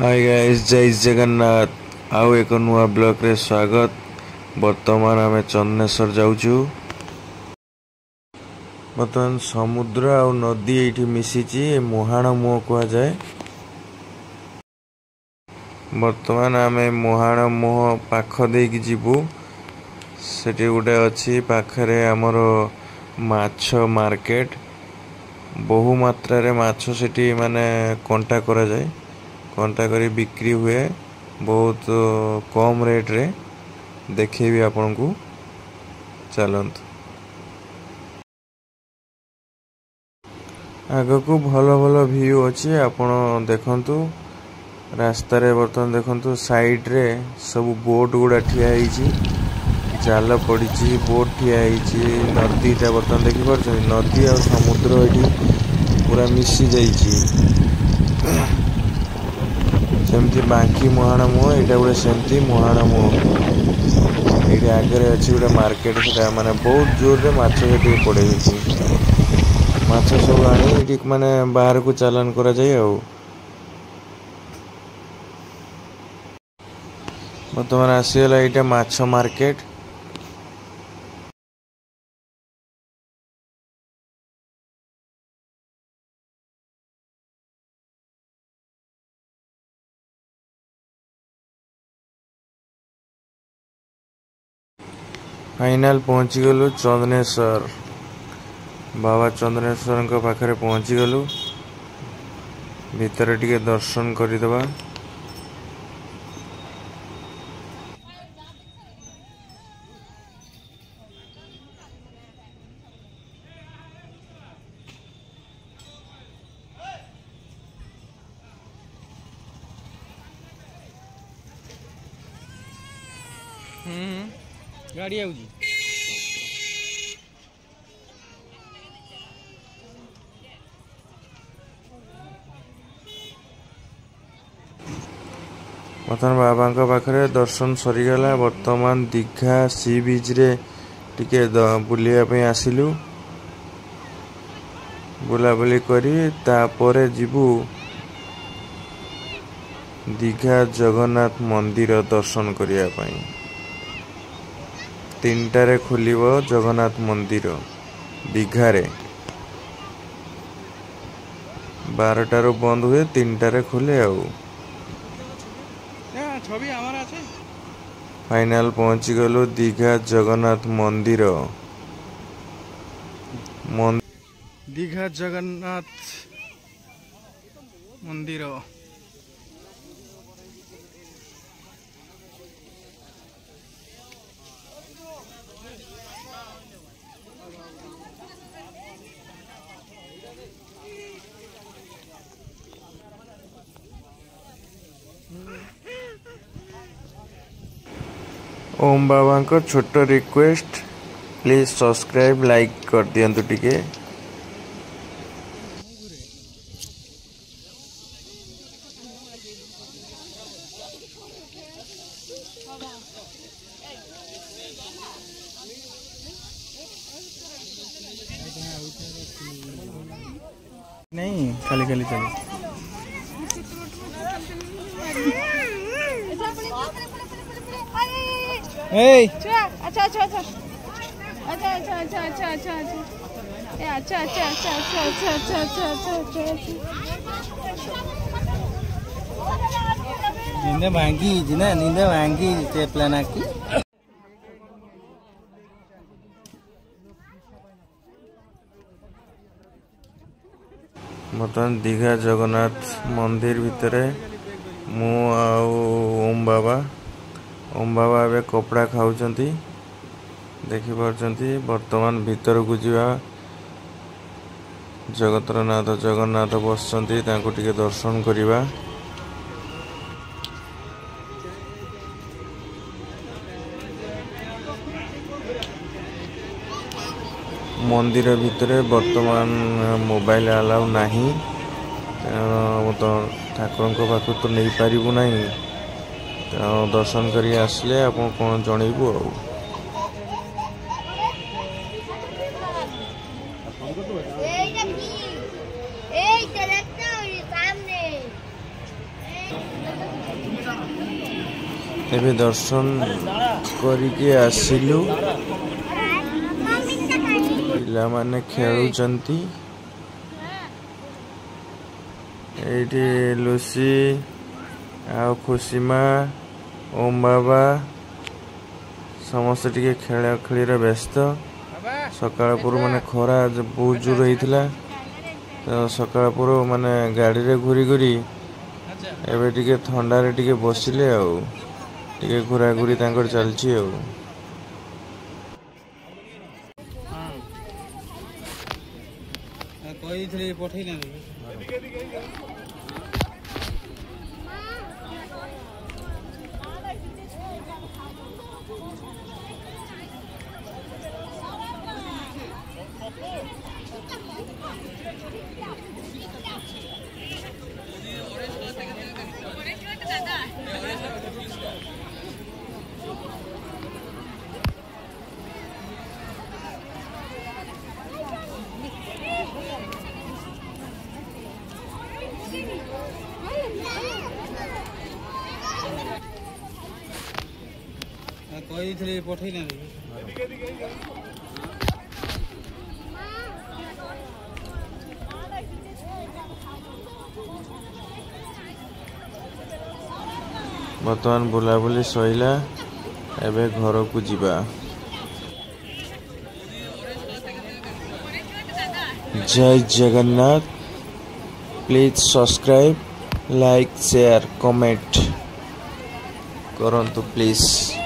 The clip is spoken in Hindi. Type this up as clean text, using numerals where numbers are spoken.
हाय गाइस, जय जगन्नाथ। आउ एक नुआ ब्लॉग रे स्वागत। वर्तमान आम चन्नेश्वर जाऊचु। बर्तमान समुद्र आ नदी ये मिशिची मुहाण मुह कह जाए। वर्तमान आम मुहाण मुह पाख देकी जीवु। सेठी गोटे अच्छी पाखरे आमर माछ मार्केट। बहु मात्रा रे माछ सेठी माने कंटा करा जाए। कंटा करी बिक्री हुए बहुत कम रेट रे। देखेबी आपन को, चलंत आग को भलो भलो व्यू अच्छी। आपण देखंतु रास्ता रे बर्तन देखंतु साइड रे सब बोट गुड़ा ठिया होईची, जाल पड़ी बोट ठिया होईची। नदी टा बर्तन देखि पारछन, नदी और समुद्र एठी पूरा मिसी जाईची। सेमती बांकी मुहाण मुह एटा गोटे सेमती मुहाण मुह। ये आगे अच्छी गोटे मार्केट, से माने बहुत जोर रे माछ सेठी पड़े माछ सब आनी माने बाहर को चालान करा जाए। बर्तमान आसीगला यहाँ माछ मार्केट। फाइनल पहुंची गलु चंदनेश्वर। बाबा चंदनेश्वर पाखरे पहुंची गलु। भीतर टिके दर्शन करदेबा। गाड़ी आउजी। बर्तमान बाबा पाखरे दर्शन सरीगला। वर्तमान दीघा सी बीच रे टिके बुलिया पे आसिलु। बुलाबुली करी तापरे जीवु दीघा जगन्नाथ मंदिर दर्शन करिया पई। 3टारे खोलिबो जगन्नाथ मंदिर दीघा रे। 12टारू बंद हुए, 3टारे खोले। फाइनल पहुंची गलु दीघा जगन्नाथ मंदिर। दीघा जगन्नाथ मंदिर। ओम बाबा को छोट रिक्वेस्ट, प्लीज सब्सक्राइब लाइक कर दियंतु टिके। नहीं खाली खाली चलो। अच्छा अच्छा अच्छा अच्छा अच्छा अच्छा अच्छा अच्छा अच्छा अच्छा अच्छा अच्छा अच्छा अच्छा अच्छा अच्छा अच्छा निंदे भांगी जिना निंदे भांगी ते प्लान आकी। बर्तमान दीघा जगन्नाथ मंदिर भितरे मु ओम बाबा ए कपड़ा खाऊचंती देखि पारचंती। वर्तमान भीतर को जीवा जगतरनाथ जगन्नाथ बसचंती, तांको टिके दर्शन करिबा। मंदिर भितरे वर्तमान मोबाइल अलाउ नहीं, तो ठाकुर पाख तो नहीं पारिबु नहीं। दर्शन करी आसले आपन कौन जनइबू। ଏବେ ଦର୍ଶନ କରିକି ଆସିଲୁ। ପିଲାମାନେ ଖେଳୁଛନ୍ତି। ଏଇଠି ଲୁସି ଆଉ ଖୁସିମା ଓମ୍ ବାବା ସମସ୍ତେ ଟିକେ ଖେଳା ଖେଳିରେ ବ୍ୟସ୍ତ। ସକାଳ ପୁରୁ ମାନେ ଖରା ବହୁତ ଜୋର ହେଇଥିଲା, ତ ସକାଳ ପୁରୁ ମାନେ ଗାଡ଼ିରେ ଘୁରି ଘୁରି ଏବେ ଟିକେ ଥଣ୍ଡାରେ ଟିକେ ବସିଲେ ଆଉ ଟିକେ ଘୁରା ଘୁରି ତାଙ୍କର ଚାଲିଛି ଆଉ। କହିଥିଲି ପଠେଇନା କହିଥିଲି ପଠେଇନା ବର୍ତ୍ତମାନ ବୁଲାବୁଲି ସଇଲା, ଏବେ ଘରକୁ ଯିବା। Jay Jagannath. Please subscribe, like, share, comment କରନ୍ତୁ ପ୍ଲିଜ୍।